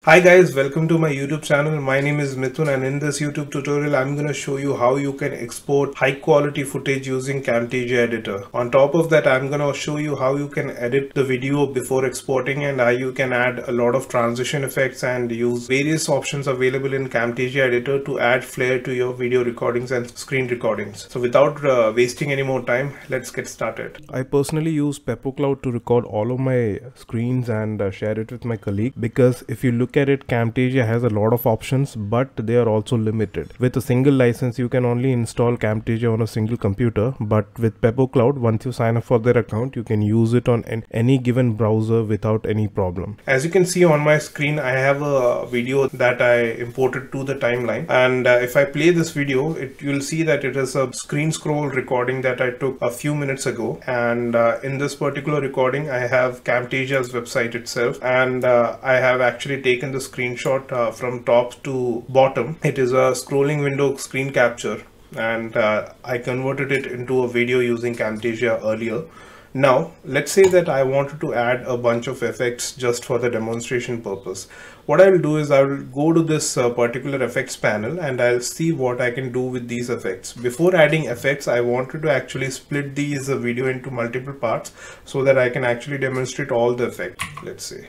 Hi guys, welcome to my YouTube channel. My name is Mithun, and in this YouTube tutorial I'm going to show you how you can export high quality footage using Camtasia editor. On top of that, I'm going to show you how you can edit the video before exporting and how you can add a lot of transition effects and use various options available in Camtasia editor to add flair to your video recordings and screen recordings. So without wasting any more time, let's get started. I personally use PepperCloud to record all of my screens and share it with my colleague, because if you look at it, Camtasia has a lot of options, but they are also limited. With a single license, you can only install Camtasia on a single computer, but with PepperCloud, once you sign up for their account, you can use it on any given browser without any problem. As you can see on my screen, I have a video that I imported to the timeline, and if I play this video, you'll see that it is a screen scroll recording that I took a few minutes ago. And in this particular recording, I have Camtasia's website itself, and I have actually taken the screenshot from top to bottom. It is a scrolling window screen capture, and I converted it into a video using Camtasia earlier. Now let's say that I wanted to add a bunch of effects just for the demonstration purpose. What I will do is I will go to this particular effects panel and I'll see what I can do with these effects. Before adding effects, I wanted to actually split these video into multiple parts so that I can actually demonstrate all the effects. Let's see.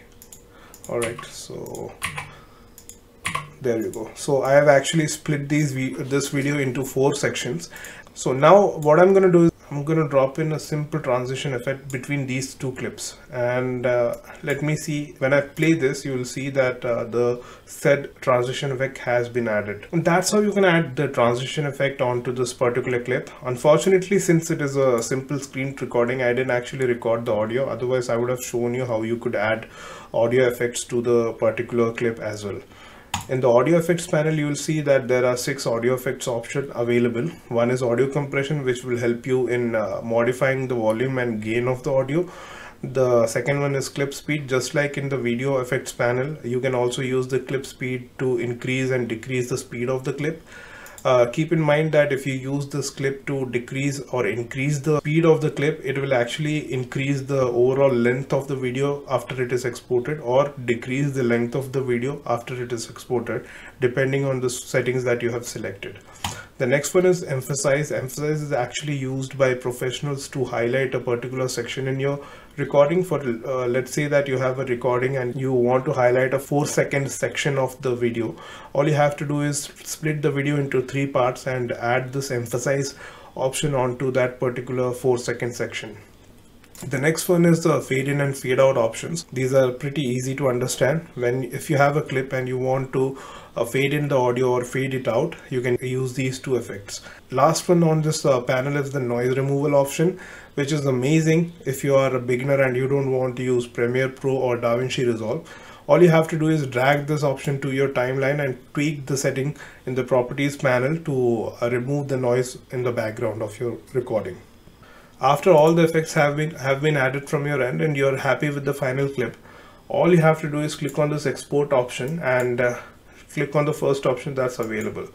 Alright, so there you go. So I have actually split this video into 4 sections. So now what I'm going to do is I'm going to drop in a simple transition effect between these 2 clips, and let me see. When I play this, you will see that the said transition effect has been added, and that's how you can add the transition effect onto this particular clip. Unfortunately, since it is a simple screen recording, I didn't actually record the audio. Otherwise, I would have shown you how you could add audio effects to the particular clip as well. In the audio effects panel, you will see that there are 6 audio effects options available. One is audio compression, which will help you in modifying the volume and gain of the audio. The second one is clip speed. Just like in the video effects panel, you can also use the clip speed to increase and decrease the speed of the clip. Keep in mind that if you use this clip to decrease or increase the speed of the clip, it will actually increase the overall length of the video after it is exported, or decrease the length of the video after it is exported, depending on the settings that you have selected. The next one is emphasize. Emphasize is actually used by professionals to highlight a particular section in your recording. For let's say that you have a recording and you want to highlight a 4-second section of the video. All you have to do is split the video into 3 parts and add this emphasize option onto that particular 4-second section. The next one is the fade in and fade out options. These are pretty easy to understand. If you have a clip and you want to fade in the audio or fade it out, you can use these 2 effects. Last one on this panel is the noise removal option, which is amazing if you are a beginner and you don't want to use Premiere Pro or DaVinci Resolve. All you have to do is drag this option to your timeline and tweak the setting in the properties panel to remove the noise in the background of your recording. After all the effects have been added from your end and you're happy with the final clip, all you have to do is click on this export option and click on the first option that's available.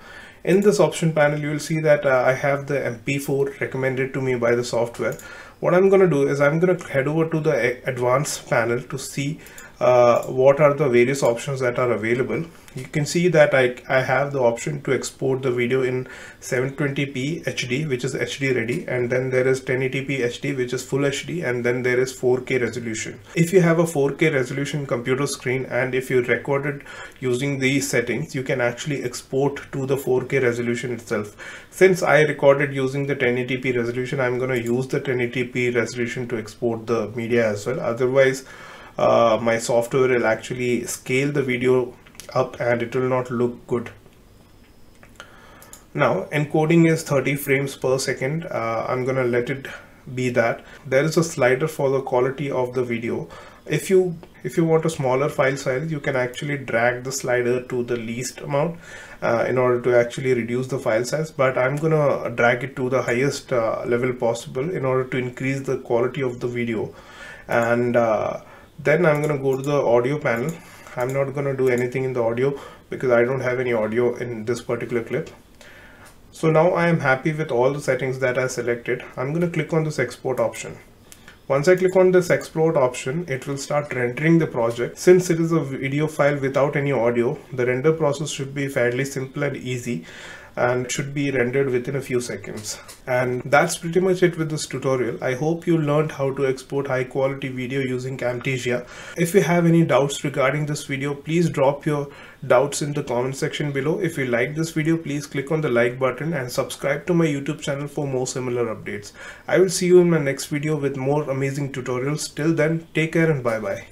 In this option panel, you will see that I have the MP4 recommended to me by the software. What I'm going to do is I'm going to head over to the advanced panel to see what are the various options that are available. You can see that I have the option to export the video in 720p HD, which is HD ready, and then there is 1080p HD, which is full HD, and then there is 4K resolution. If you have a 4K resolution computer screen and if you recorded using these settings, you can actually export to the 4K resolution itself. Since I recorded using the 1080p resolution, I'm going to use the 1080p resolution to export the media as well. Otherwise, my software will actually scale the video up and it will not look good. Now encoding is 30 frames per second. I'm gonna let it be that. There is a slider for the quality of the video. If you want a smaller file size, you can actually drag the slider to the least amount in order to actually reduce the file size, but I'm gonna drag it to the highest level possible in order to increase the quality of the video. And then I'm going to go to the audio panel. I'm not going to do anything in the audio because I don't have any audio in this particular clip. So now I am happy with all the settings that I selected. I'm going to click on this export option. Once I click on this export option, it will start rendering the project. Since it is a video file without any audio, the render process should be fairly simple and easy, and should be rendered within a few seconds. And that's pretty much it with this tutorial. I hope you learned how to export high quality video using Camtasia. If you have any doubts regarding this video, please drop your doubts in the comment section below. If you like this video, please click on the like button and subscribe to my YouTube channel for more similar updates. I will see you in my next video with more amazing tutorials. Till then, take care and bye bye.